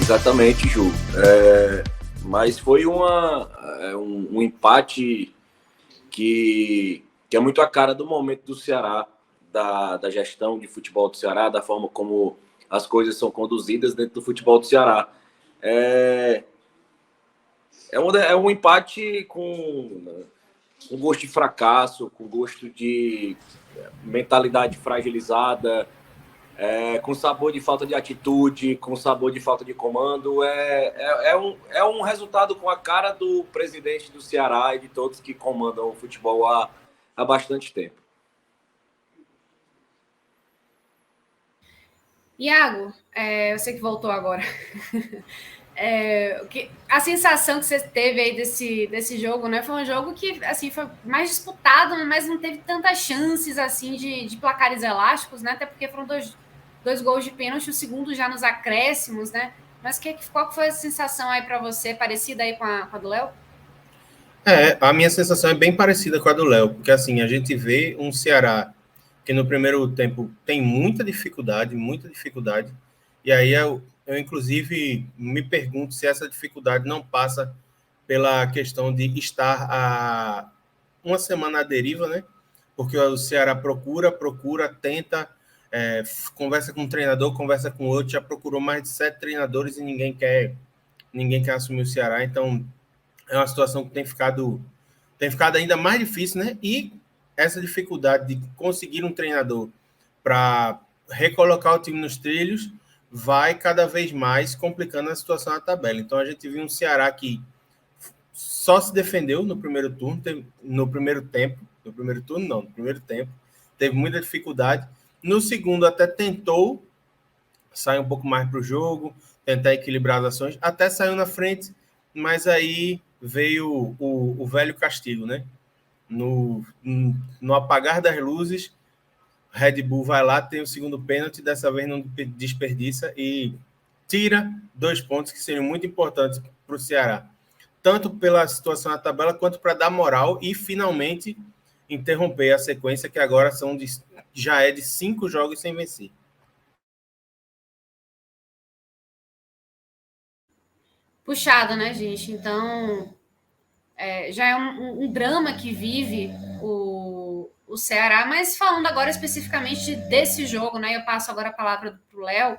Exatamente, Ju. Mas foi um empate que é muito a cara do momento do Ceará, da gestão de futebol do Ceará, da forma como as coisas são conduzidas dentro do futebol do Ceará. É um empate com gosto de fracasso, com gosto de mentalidade fragilizada, com sabor de falta de atitude, com sabor de falta de comando. É um resultado com a cara do presidente do Ceará e de todos que comandam o futebol há bastante tempo. Iago, eu sei que voltou agora. A sensação que você teve aí desse jogo, né? Foi um jogo que assim, foi mais disputado, mas não teve tantas chances assim de placares elásticos, né? Até porque foram dois gols de pênalti, o segundo já nos acréscimos, né? Mas qual foi a sensação aí para você, parecida aí com a do Léo? A minha sensação é bem parecida com a do Léo, porque assim, a gente vê um Ceará que no primeiro tempo tem muita dificuldade, e aí eu inclusive me pergunto se essa dificuldade não passa pela questão de estar há uma semana à deriva, né? Porque o Ceará procura, tenta, conversa com um treinador, conversa com outro, já procurou mais de 7 treinadores e ninguém quer assumir o Ceará, então é uma situação que tem ficado ainda mais difícil, né? E essa dificuldade de conseguir um treinador para recolocar o time nos trilhos vai cada vez mais complicando a situação na tabela. Então a gente viu um Ceará que só se defendeu no primeiro turno, no primeiro tempo, teve muita dificuldade. No segundo até tentou sair um pouco mais para o jogo, tentar equilibrar as ações, até saiu na frente, mas aí veio o velho castigo, né? No apagar das luzes, Red Bull vai lá, tem o segundo pênalti, dessa vez não desperdiça e tira 2 pontos que seriam muito importantes para o Ceará, tanto pela situação na tabela, quanto para dar moral e finalmente interromper a sequência que agora já é de 5 jogos sem vencer. Puxado, né, gente? Então, já é um drama que vive o Ceará, mas falando agora especificamente desse jogo, né? Eu passo agora a palavra para o Léo.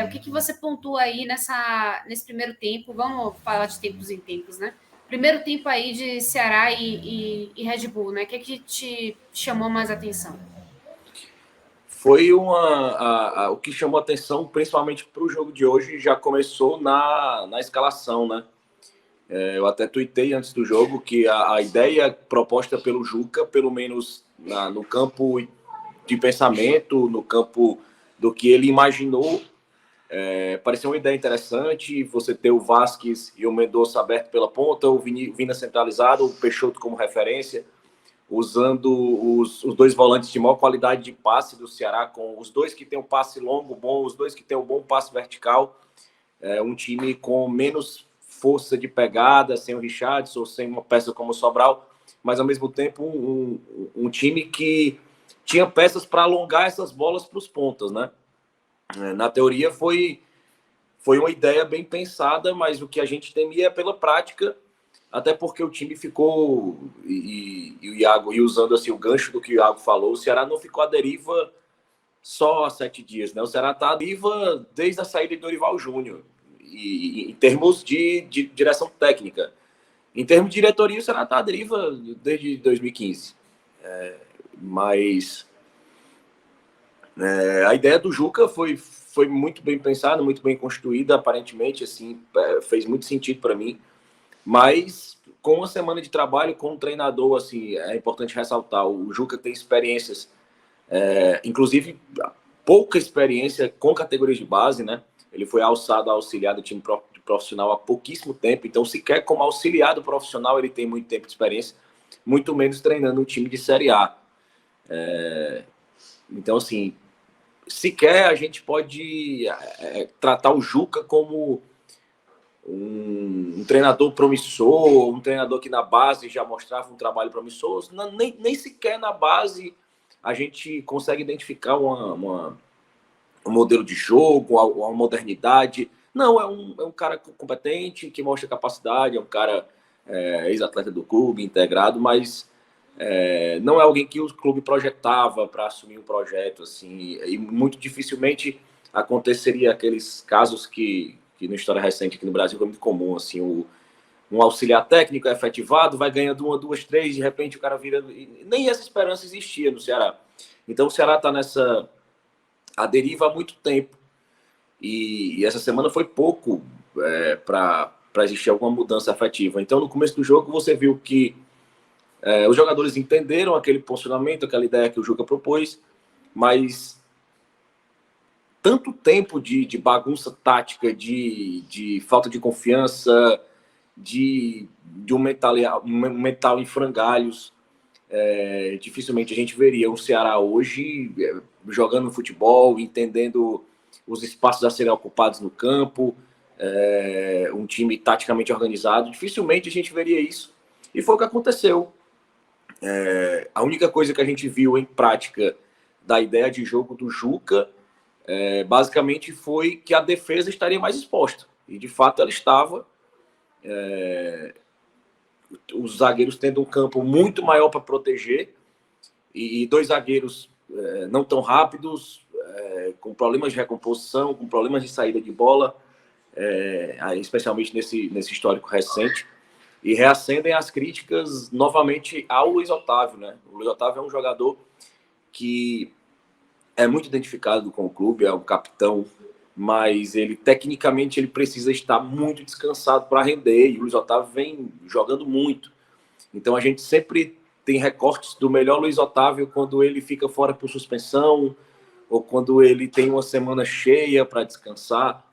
O que você pontua aí nesse primeiro tempo? Vamos falar de tempos em tempos, né? Primeiro tempo aí de Ceará e Red Bull, né? O que te chamou mais atenção? Foi o que chamou atenção, principalmente para o jogo de hoje, já começou na escalação, né? Eu até tuitei antes do jogo que a ideia proposta pelo Juca, pelo menos no campo de pensamento, no campo do que ele imaginou, parecia uma ideia interessante. Você ter o Vasquez e o Mendonça aberto pela ponta, o Vina centralizado, o Peixoto como referência, usando os 2 volantes de maior qualidade de passe do Ceará, com os 2 que tem um passe longo bom, os 2 que tem um bom passe vertical, um time com menos força de pegada, sem o Richardson, sem uma peça como o Sobral, mas ao mesmo tempo um time que tinha peças para alongar essas bolas para os pontas, né? Na teoria foi uma ideia bem pensada, mas o que a gente temia é pela prática, até porque o time ficou, e o Iago, e usando assim o gancho do que o Iago falou, o Ceará não ficou à deriva só há 7 dias, né? O Ceará está à deriva desde a saída de Dorival Júnior, e em termos de direção técnica. Em termos de diretoria, o Ceará está à deriva desde 2015. Mas a ideia do Juca foi muito bem pensada, muito bem construída, aparentemente, assim, fez muito sentido para mim. Mas com uma semana de trabalho com um treinador, assim, é importante ressaltar, o Juca tem experiências, inclusive pouca experiência com categorias de base, né? Ele foi alçado a auxiliar do time profissional há pouquíssimo tempo, então sequer como auxiliar do profissional ele tem muito tempo de experiência, muito menos treinando um time de Série A. Então, assim, sequer a gente pode tratar o Juca como um treinador promissor, um treinador que na base já mostrava um trabalho promissor. Nem sequer na base a gente consegue identificar um modelo de jogo, uma modernidade. Não, é um cara competente, que mostra capacidade, é um cara ex-atleta do clube, integrado, mas não é alguém que o clube projetava para assumir um projeto, assim, e muito dificilmente aconteceria aqueles casos que na história recente aqui no Brasil é muito comum, assim, um auxiliar técnico é efetivado, vai ganhando 1, 2, 3, de repente o cara vira... Nem essa esperança existia no Ceará. Então o Ceará está nessa... a deriva há muito tempo. E essa semana foi pouco para existir alguma mudança efetiva. Então no começo do jogo você viu que os jogadores entenderam aquele posicionamento, aquela ideia que o Juca propôs, mas tanto tempo de bagunça tática, de falta de confiança, de um mental em frangalhos, dificilmente a gente veria um Ceará hoje jogando futebol, entendendo os espaços a serem ocupados no campo, um time taticamente organizado. Dificilmente a gente veria isso. E foi o que aconteceu. A única coisa que a gente viu em prática da ideia de jogo do Juca, basicamente foi que a defesa estaria mais exposta. E de fato ela estava. Os zagueiros tendo um campo muito maior para proteger e 2 zagueiros não tão rápidos, com problemas de recomposição, com problemas de saída de bola, especialmente nesse histórico recente. E reacendem as críticas novamente ao Luiz Otávio, né? O Luiz Otávio é um jogador que é muito identificado com o clube, é um capitão, mas ele tecnicamente ele precisa estar muito descansado para render, e o Luiz Otávio vem jogando muito. Então a gente sempre tem recortes do melhor Luiz Otávio quando ele fica fora por suspensão, ou quando ele tem uma semana cheia para descansar.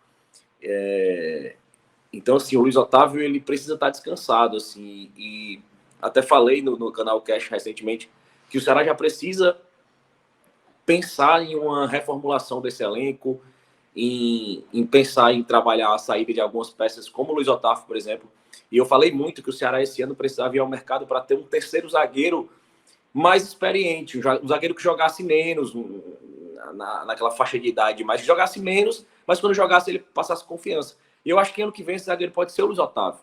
Então, assim, o Luiz Otávio ele precisa estar descansado, assim, e até falei no canal Cash recentemente que o Ceará já precisa pensar em uma reformulação desse elenco, em pensar em trabalhar a saída de algumas peças, como o Luiz Otávio, por exemplo. E eu falei muito que o Ceará esse ano precisava ir ao mercado para ter um terceiro zagueiro mais experiente, um zagueiro que jogasse menos, naquela faixa de idade, mas que jogasse menos, mas quando jogasse ele passasse confiança. E eu acho que ano que vem esse zagueiro pode ser o Luiz Otávio.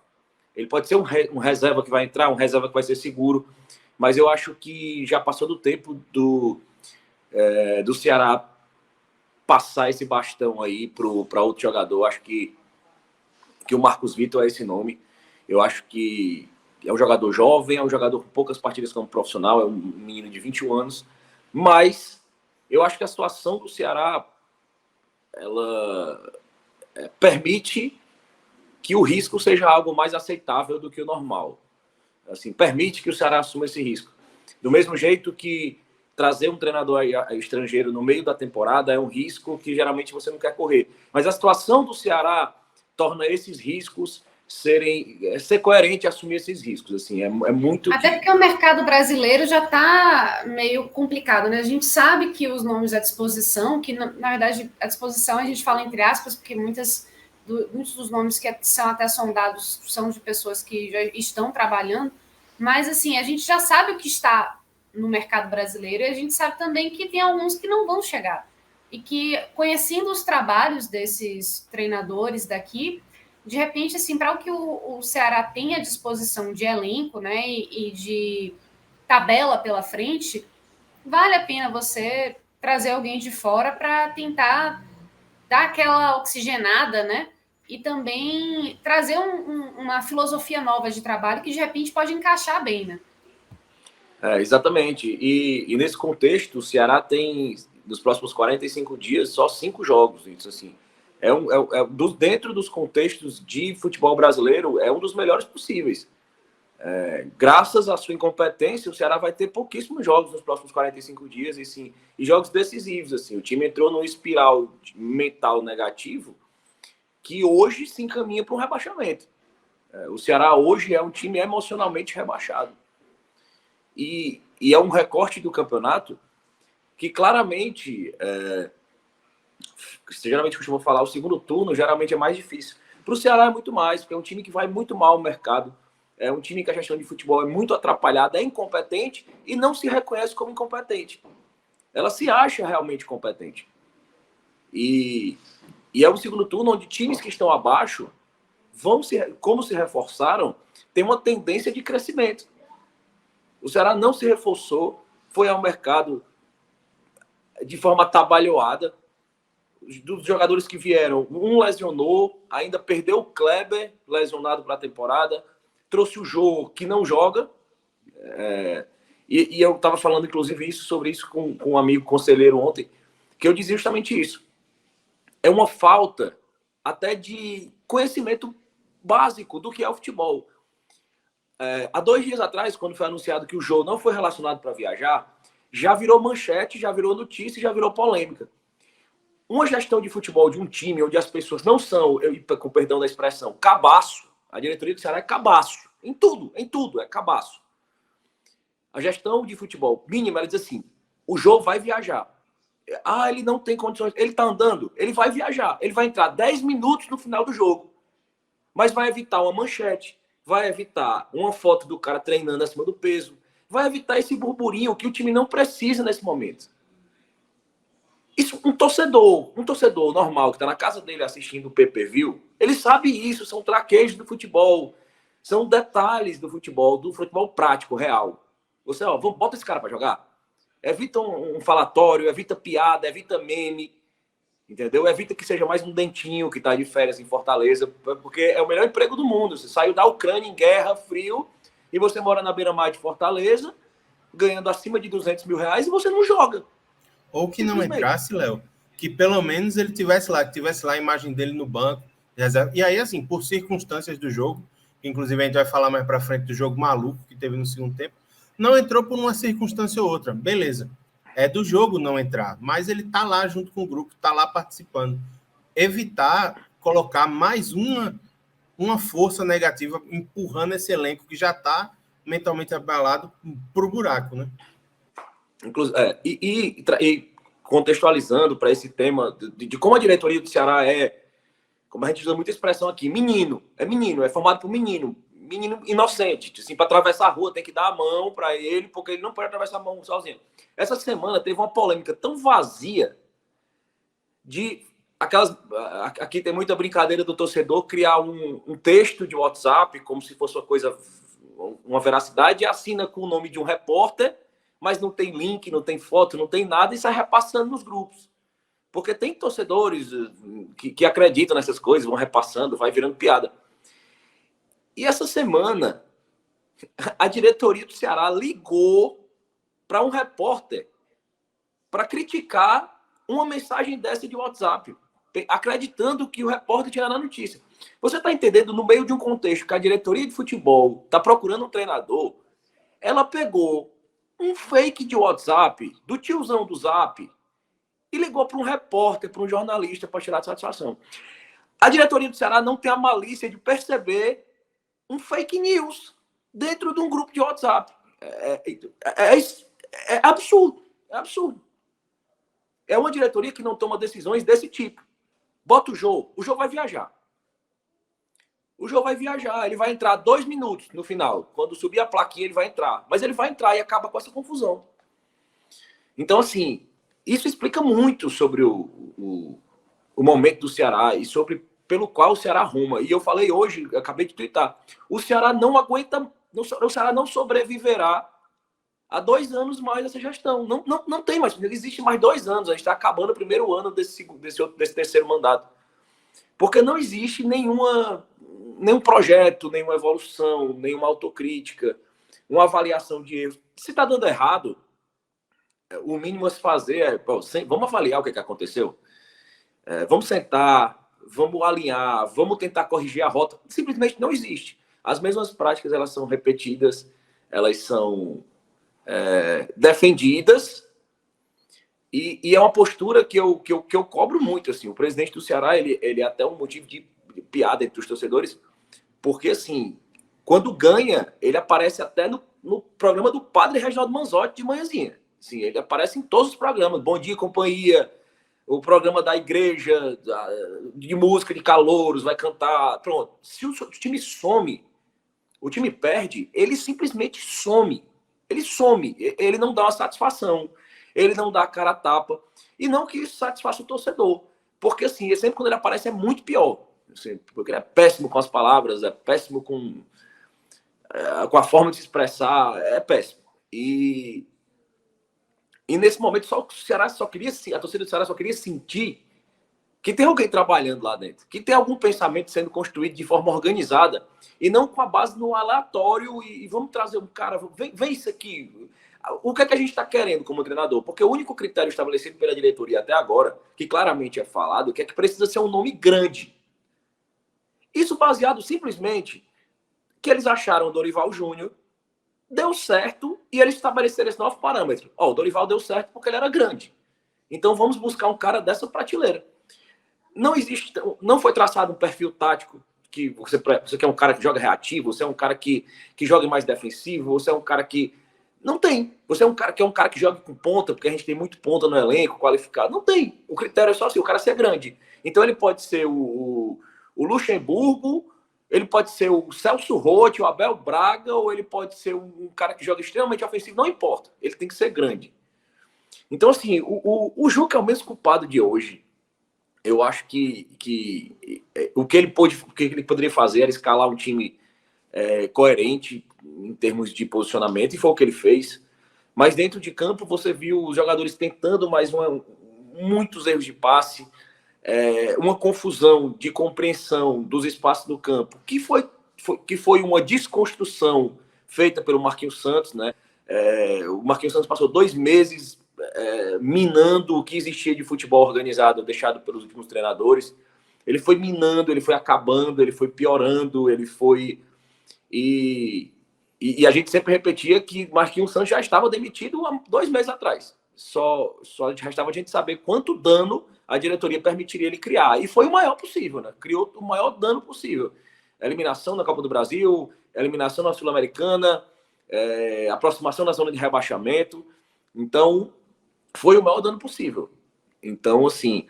Ele pode ser um reserva que vai entrar, um reserva que vai ser seguro, mas eu acho que já passou do tempo do Ceará passar esse bastão aí para outro jogador. Acho que o Marcos Vitor é esse nome. Eu acho que é um jogador jovem, é um jogador com poucas partidas como profissional, é um menino de 21 anos, mas eu acho que a situação do Ceará ela permite que o risco seja algo mais aceitável do que o normal. Assim, permite que o Ceará assuma esse risco. Do mesmo jeito que trazer um treinador estrangeiro no meio da temporada é um risco que geralmente você não quer correr. Mas a situação do Ceará torna esses riscos ser coerente e assumir esses riscos. Assim, é muito... Até porque o mercado brasileiro já está meio complicado, né? A gente sabe que os nomes à disposição, que na verdade a disposição a gente fala entre aspas, porque muitos dos nomes que são até sondados são de pessoas que já estão trabalhando, mas assim, a gente já sabe o que está no mercado brasileiro e a gente sabe também que tem alguns que não vão chegar. E que, conhecendo os trabalhos desses treinadores daqui, de repente, assim, para o que o Ceará tem à disposição de elenco, né, e de tabela pela frente, vale a pena você trazer alguém de fora para tentar dar aquela oxigenada, né, e também trazer uma filosofia nova de trabalho que, de repente, pode encaixar bem, né? Exatamente. E nesse contexto, o Ceará tem, nos próximos 45 dias, só 5 jogos. Isso, assim, dentro dos contextos de futebol brasileiro, é um dos melhores possíveis. Graças à sua incompetência, o Ceará vai ter pouquíssimos jogos nos próximos 45 dias, e jogos decisivos. Assim, o time entrou num espiral mental negativo que hoje se encaminha para um rebaixamento. O Ceará hoje é um time emocionalmente rebaixado. E é um recorte do campeonato que claramente, geralmente costuma falar, o segundo turno geralmente é mais difícil. Para o Ceará é muito mais, porque é um time que vai muito mal no mercado, é um time que a gestão de futebol é muito atrapalhada, é incompetente e não se reconhece como incompetente. Ela se acha realmente competente. E E é um segundo turno onde times que estão abaixo, como se reforçaram, tem uma tendência de crescimento. O Ceará não se reforçou, foi ao mercado de forma atabalhoada. Dos jogadores que vieram, um lesionou, ainda perdeu o Kleber, lesionado para a temporada, trouxe o Jô, que não joga. E eu estava falando, inclusive, sobre isso com um amigo conselheiro ontem, que eu dizia justamente isso. É uma falta até de conhecimento básico do que é o futebol. Há 2 dias atrás, quando foi anunciado que o Jô não foi relacionado para viajar, já virou manchete, já virou notícia, já virou polêmica. Uma gestão de futebol de um time onde as pessoas não são, com perdão da expressão, cabaço. A diretoria do Ceará é cabaço. Em tudo é cabaço. A gestão de futebol mínima, ela diz assim, o Jô vai viajar. Ele não tem condições, ele tá andando, ele vai viajar. Ele vai entrar 10 minutos no final do jogo. Mas vai evitar uma manchete, vai evitar uma foto do cara treinando acima do peso, vai evitar esse burburinho que o time não precisa nesse momento. Isso, um torcedor normal que está na casa dele assistindo o pay-per-view, ele sabe isso, são traquejos do futebol, são detalhes do futebol prático, real. Você, bota esse cara para jogar. Evita um falatório, evita piada, evita meme, entendeu? Evita que seja mais um dentinho que está de férias em Fortaleza, porque é o melhor emprego do mundo. Você saiu da Ucrânia em guerra, frio, e você mora na beira-mar de Fortaleza, ganhando acima de R$200 mil, e você não joga. Ou que não entrasse, Léo, que pelo menos ele tivesse lá a imagem dele no banco. E aí, assim, por circunstâncias do jogo, que inclusive a gente vai falar mais para frente do jogo maluco que teve no segundo tempo, não entrou por uma circunstância ou outra. Beleza. É do jogo não entrar, mas ele tá lá junto com o grupo, tá lá participando. Evitar colocar mais uma força negativa empurrando esse elenco que já tá mentalmente abalado pro buraco, né? E contextualizando para esse tema de como a diretoria do Ceará como a gente usa muita expressão aqui, é formado por menino inocente, assim, para atravessar a rua tem que dar a mão para ele, porque ele não pode atravessar a mão sozinho. Essa semana teve uma polêmica tão vazia de aqui tem muita brincadeira do torcedor criar um texto de WhatsApp como se fosse uma veracidade, e assina com o nome de um repórter, mas não tem link, não tem foto, não tem nada, e sai repassando nos grupos. Porque tem torcedores que acreditam nessas coisas, vão repassando, vai virando piada. E essa semana, a diretoria do Ceará ligou para um repórter para criticar uma mensagem dessa de WhatsApp, acreditando que o repórter tinha na notícia. Você está entendendo, no meio de um contexto que a diretoria de futebol está procurando um treinador, ela pegou um fake de WhatsApp, do tiozão do Zap, e ligou para um repórter, para um jornalista, para tirar de satisfação. A diretoria do Ceará não tem a malícia de perceber um fake news dentro de um grupo de WhatsApp. É absurdo. É absurdo. É uma diretoria que não toma decisões desse tipo. Bota o Jô vai viajar. O Jô vai viajar, ele vai entrar 2 minutos no final. Quando subir a plaquinha, ele vai entrar. Mas ele vai entrar e acaba com essa confusão. Então, assim, isso explica muito sobre o momento do Ceará e sobre pelo qual o Ceará arruma. E eu falei hoje, eu acabei de twittar, o Ceará não aguenta, o Ceará não sobreviverá há 2 anos mais essa gestão. Não tem mais, existe mais 2 anos, a gente está acabando o primeiro ano desse terceiro mandato. Porque não existe nenhum projeto, nenhuma evolução, nenhuma autocrítica, uma avaliação de erros. Se está dando errado, o mínimo a se fazer é, vamos avaliar o que aconteceu, vamos sentar, vamos alinhar, vamos tentar corrigir a rota. Simplesmente não existe. As mesmas práticas, elas são repetidas, elas são defendidas, e é uma postura que eu cobro muito. Assim, o presidente do Ceará, ele é até um motivo de piada entre os torcedores, porque, assim, quando ganha, ele aparece até no programa do padre Reginaldo Manzotti de manhãzinha. Assim, ele aparece em todos os programas, Bom Dia Companhia, o programa da igreja, de música de calouros, vai cantar, pronto. Se o time some, o time perde, ele simplesmente some. Ele some, ele não dá uma satisfação, ele não dá a cara a tapa. E não que isso satisfaça o torcedor, porque assim, sempre quando ele aparece é muito pior. Assim, porque ele é péssimo com as palavras, é péssimo com a forma de se expressar, é péssimo. E nesse momento só o Ceará só queria, a torcida do Ceará só queria sentir que tem alguém trabalhando lá dentro, que tem algum pensamento sendo construído de forma organizada e não com a base no aleatório e vamos trazer um cara, vem isso aqui. O que é que a gente está querendo como treinador? Porque o único critério estabelecido pela diretoria até agora, que claramente é falado, que é que precisa ser um nome grande. Isso baseado simplesmente que eles acharam o Dorival Júnior, deu certo e eles estabeleceram esse novo parâmetro. O Dorival deu certo porque ele era grande. Então vamos buscar um cara dessa prateleira. Não foi traçado um perfil tático que você quer um cara que joga reativo, você é um cara que joga mais defensivo, você é um cara que não tem. Você é um cara que joga com ponta, porque a gente tem muito ponta no elenco qualificado. Não tem. O critério é só assim, o cara ser grande. Então ele pode ser o Luxemburgo, ele pode ser o Celso Roth, o Abel Braga, ou ele pode ser um cara que joga extremamente ofensivo, não importa. Ele tem que ser grande. Então, assim, o Juca é o mesmo culpado de hoje. Eu acho que o que ele poderia fazer era escalar um time coerente em termos de posicionamento, e foi o que ele fez. Mas dentro de campo você viu os jogadores tentando muitos erros de passe, uma confusão de compreensão dos espaços do campo, que foi uma desconstrução feita pelo Marquinhos Santos, né? O Marquinhos Santos passou 2 meses minando o que existia de futebol organizado deixado pelos últimos treinadores. Ele foi minando, ele foi acabando, ele foi piorando, ele foi... E a gente sempre repetia que Marquinhos Santos já estava demitido há 2 meses atrás. Só restava a gente saber quanto dano a diretoria permitiria ele criar. E foi o maior possível, né? Criou o maior dano possível. Eliminação na Copa do Brasil, eliminação na Sul-Americana, aproximação na zona de rebaixamento. Então, foi o maior dano possível. Então, assim,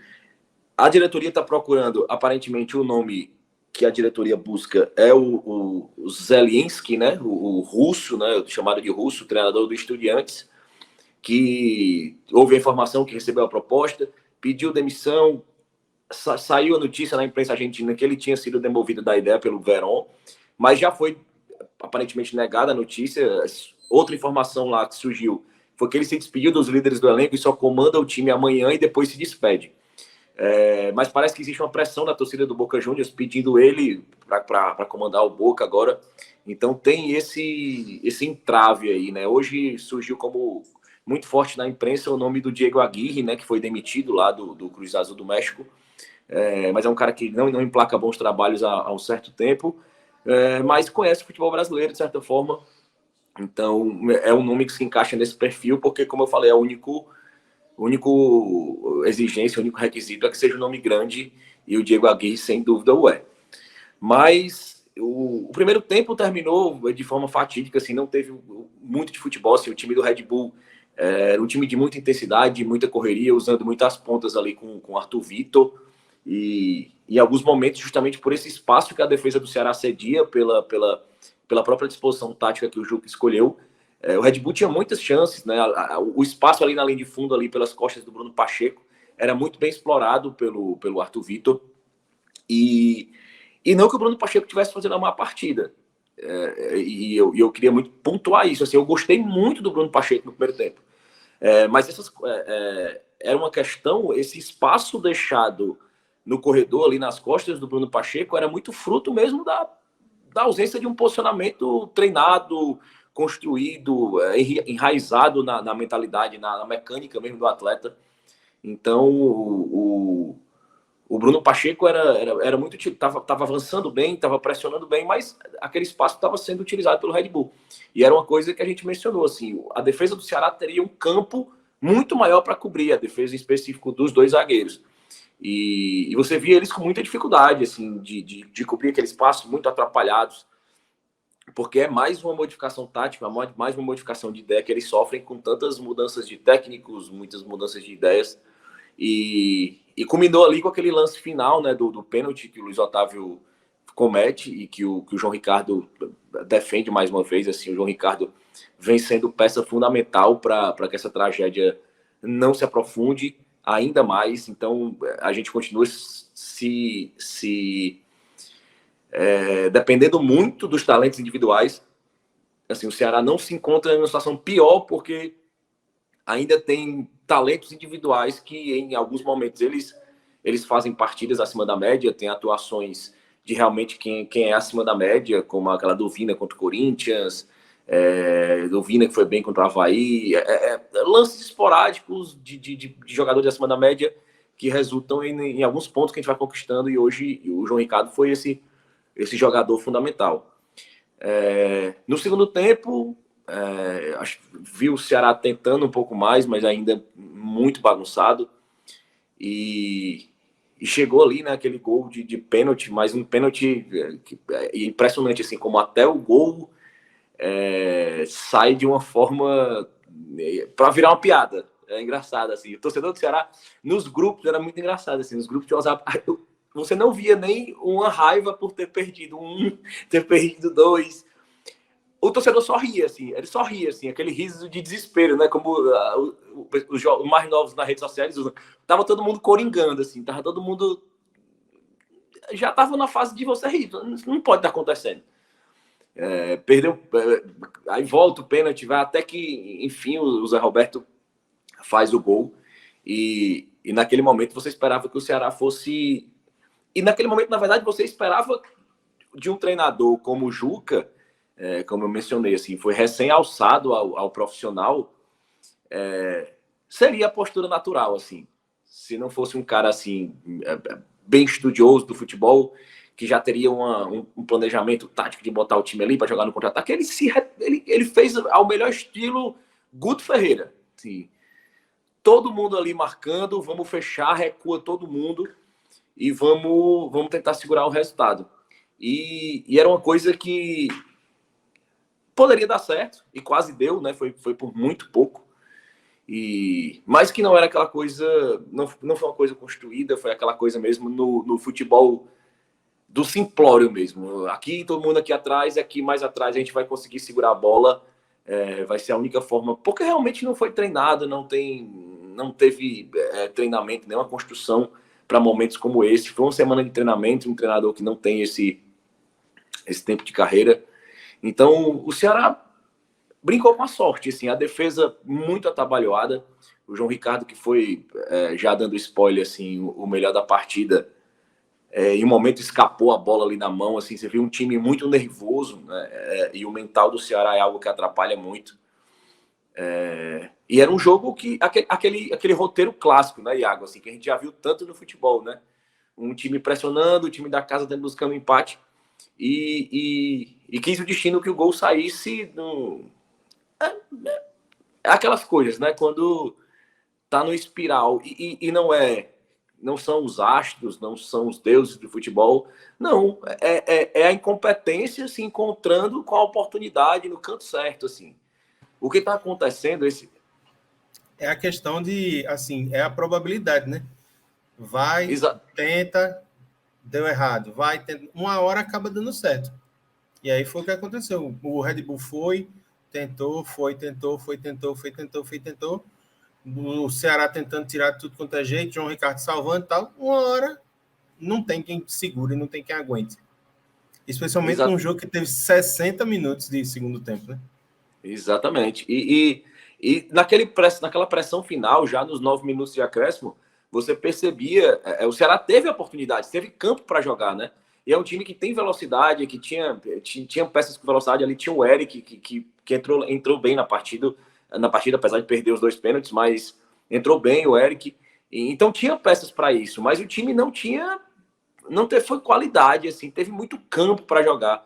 a diretoria está procurando, aparentemente, o nome que a diretoria busca é o Zielinski, né? O russo, né? Chamado de russo, treinador do Estudiantes, que houve a informação que recebeu a proposta, pediu demissão, saiu a notícia na imprensa argentina que ele tinha sido demovido da ideia pelo Verón, mas já foi aparentemente negada a notícia. Outra informação lá que surgiu foi que ele se despediu dos líderes do elenco e só comanda o time amanhã e depois se despede. Mas parece que existe uma pressão da torcida do Boca Juniors pedindo ele para comandar o Boca agora. Então tem esse entrave aí, né? Hoje surgiu como muito forte na imprensa o nome do Diego Aguirre, né? Que foi demitido lá do Cruz Azul do México. Mas é um cara que não emplaca bons trabalhos há um certo tempo, mas conhece o futebol brasileiro de certa forma. Então é um nome que se encaixa nesse perfil, porque, como eu falei, é o único exigência, o único requisito é que seja um nome grande, e o Diego Aguirre, sem dúvida, o é. Mas o primeiro tempo terminou de forma fatídica, assim, não teve muito de futebol. Assim, o time do Red Bull era um time de muita intensidade, muita correria, usando muitas pontas ali com o Arthur Vitor, e em alguns momentos, justamente por esse espaço que a defesa do Ceará cedia pela própria disposição tática que o Juca escolheu, o Red Bull tinha muitas chances, né? O espaço ali na linha de fundo, ali pelas costas do Bruno Pacheco, era muito bem explorado pelo Arthur Vitor. E não que o Bruno Pacheco estivesse fazendo uma má partida. E eu queria muito pontuar isso. Assim, eu gostei muito do Bruno Pacheco no primeiro tempo. Mas era uma questão, esse espaço deixado no corredor, ali nas costas do Bruno Pacheco, era muito fruto mesmo da ausência de um posicionamento treinado, construído, enraizado na mentalidade, na mecânica mesmo do atleta. Então, o Bruno Pacheco era muito... Estava avançando bem, estava pressionando bem, mas aquele espaço estava sendo utilizado pelo Red Bull. E era uma coisa que a gente mencionou, assim, a defesa do Ceará teria um campo muito maior para cobrir, a defesa em específico dos 2 zagueiros. E você via eles com muita dificuldade, assim, de cobrir aquele espaço, muito atrapalhados, porque é mais uma modificação tática, mais uma modificação de ideia que eles sofrem com tantas mudanças de técnicos, muitas mudanças de ideias, e culminou ali com aquele lance final, né, do pênalti que o Luiz Otávio comete e que o João Ricardo defende mais uma vez. Assim, o João Ricardo vem sendo peça fundamental para que essa tragédia não se aprofunde. ainda mais. Então, a gente continua dependendo muito dos talentos individuais. Assim, o Ceará não se encontra em uma situação pior porque ainda tem talentos individuais que, em alguns momentos, eles fazem partidas acima da média, tem atuações de realmente quem é acima da média, como aquela do Vina contra o Corinthians, do Vina que foi bem contra o Avaí, lances esporádicos de jogadores acima da média que resultam em alguns pontos que a gente vai conquistando, e hoje o João Ricardo foi esse jogador fundamental. No segundo tempo, vi o Ceará tentando um pouco mais, mas ainda muito bagunçado, e chegou ali naquele gol de pênalti, mas um pênalti impressionante, assim, como até o gol sai de uma forma para virar uma piada. É engraçado, assim. O torcedor do Ceará, nos grupos, era muito engraçado, assim. Nos grupos de WhatsApp, você não via nem uma raiva por ter perdido ter perdido dois. O torcedor só ria, assim. Ele só ria, assim. Aquele riso de desespero, né? Como os mais novos nas redes sociais, tava todo mundo coringando, assim. Tava todo mundo... Já tava na fase de você rir. Não pode estar acontecendo. Perdeu... aí volta o pênalti, vai até que, enfim, o Zé Roberto faz o gol. E naquele momento você esperava que o Ceará fosse... E naquele momento, na verdade, você esperava de um treinador como o Juca, como eu mencionei, assim, foi recém-alçado ao profissional, seria a postura natural, assim. Se não fosse um cara, assim, bem estudioso do futebol, que já teria um planejamento tático de botar o time ali para jogar no contra-ataque, ele fez ao melhor estilo Guto Ferreira. Assim, todo mundo ali marcando, vamos fechar, recua todo mundo e vamos tentar segurar o resultado. E era uma coisa que poderia dar certo, e quase deu, né? Foi por muito pouco. Mas que não era aquela coisa, não foi uma coisa construída, foi aquela coisa mesmo no futebol do simplório mesmo. Aqui, todo mundo aqui atrás, aqui mais atrás a gente vai conseguir segurar a bola, vai ser a única forma, porque realmente não foi treinado, não teve treinamento, nenhuma construção para momentos como esse. Foi uma semana de treinamento, um treinador que não tem esse tempo de carreira. Então, o Ceará brincou com a sorte, assim, a defesa muito atabalhoada. O João Ricardo, que foi, já dando spoiler, assim, o melhor da partida, em um momento escapou a bola ali na mão, assim, você viu um time muito nervoso, né? E o mental do Ceará é algo que atrapalha muito. E era um jogo que, aquele roteiro clássico, né, Iago, assim, que a gente já viu tanto no futebol, né? Um time pressionando, o time da casa buscando empate, e quis o destino que o gol saísse aquelas coisas, né? Quando tá no espiral e não são os astros, não são os deuses do futebol, não, é a incompetência se encontrando com a oportunidade no canto certo, assim. O que está acontecendo é a questão de, assim, é a probabilidade, né? Vai, tenta, deu errado, vai, tenta, uma hora acaba dando certo. E aí foi o que aconteceu. O Red Bull tentou. O Ceará tentando tirar tudo quanto é jeito, João Ricardo salvando e tal. Uma hora não tem quem segure, não tem quem aguente. Especialmente num jogo que teve 60 minutos de segundo tempo, né? Exatamente. E naquela pressão final, já nos 9 minutos de acréscimo, você percebia, o Ceará teve oportunidades, teve campo para jogar, né? E é um time que tem velocidade, que tinha peças com velocidade ali, tinha o Eric, que entrou bem na partida, apesar de perder os 2 pênaltis, mas entrou bem o Eric. Então tinha peças para isso, mas o time não foi qualidade, assim, teve muito campo para jogar.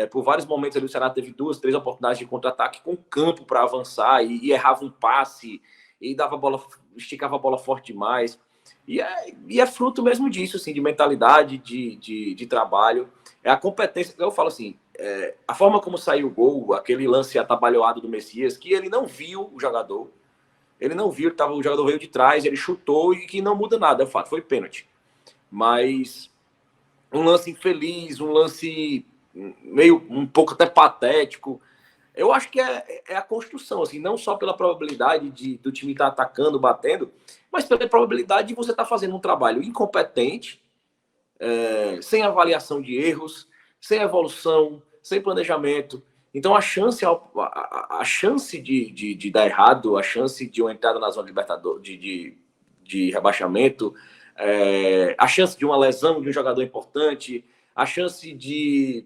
Por vários momentos ali, o Ceará teve 2, 3 oportunidades de contra-ataque com campo para avançar e errava um passe e esticava a bola forte demais. E é fruto mesmo disso, assim, de mentalidade, de trabalho. É a competência. Eu falo assim, a forma como saiu o gol, aquele lance atabalhoado do Messias, que ele não viu o jogador, o jogador veio de trás, ele chutou e que não muda nada, é fato, foi pênalti. Mas um lance infeliz, um lance meio um pouco até patético, Eu acho que é a construção, assim, não só pela probabilidade do time estar atacando, batendo, mas pela probabilidade de você estar fazendo um trabalho incompetente, sem avaliação de erros, sem evolução, sem planejamento. Então a chance de dar errado, a chance de uma entrada na zona de Libertadores, de rebaixamento, a chance de uma lesão de um jogador importante, a chance de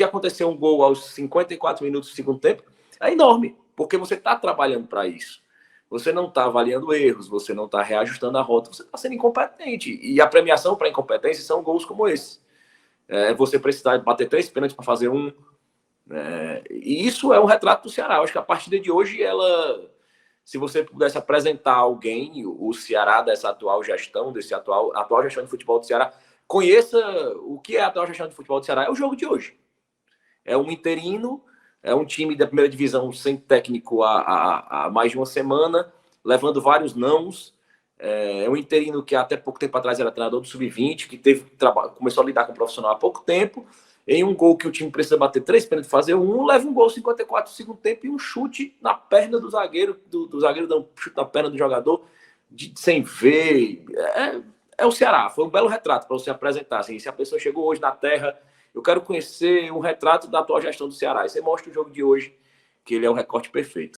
acontecer um gol aos 54 minutos do segundo tempo é enorme, porque você está trabalhando para isso. Você não está avaliando erros, você não está reajustando a rota, você está sendo incompetente. E a premiação para incompetência são gols como esse. Você precisar bater 3 pênaltis para fazer um. E isso é um retrato do Ceará. Eu acho que a partida de hoje, se você pudesse apresentar alguém, o Ceará dessa atual gestão, atual gestão de futebol do Ceará, conheça o que é a atual gestão de futebol do Ceará, é o jogo de hoje. É um interino, é um time da primeira divisão sem técnico há mais de uma semana, levando vários nãos. É um interino que até pouco tempo atrás era treinador do Sub-20, que começou a lidar com o profissional há pouco tempo. Em um gol que o time precisa bater 3 pênaltis, fazer um, leva um gol 54 no segundo tempo e um chute na perna do zagueiro, do zagueiro dando um chute na perna do jogador, sem ver. É o Ceará, foi um belo retrato para você apresentar. Assim, se a pessoa chegou hoje na Terra, eu quero conhecer um retrato da atual gestão do Ceará. E você mostra o jogo de hoje, que ele é um recorte perfeito.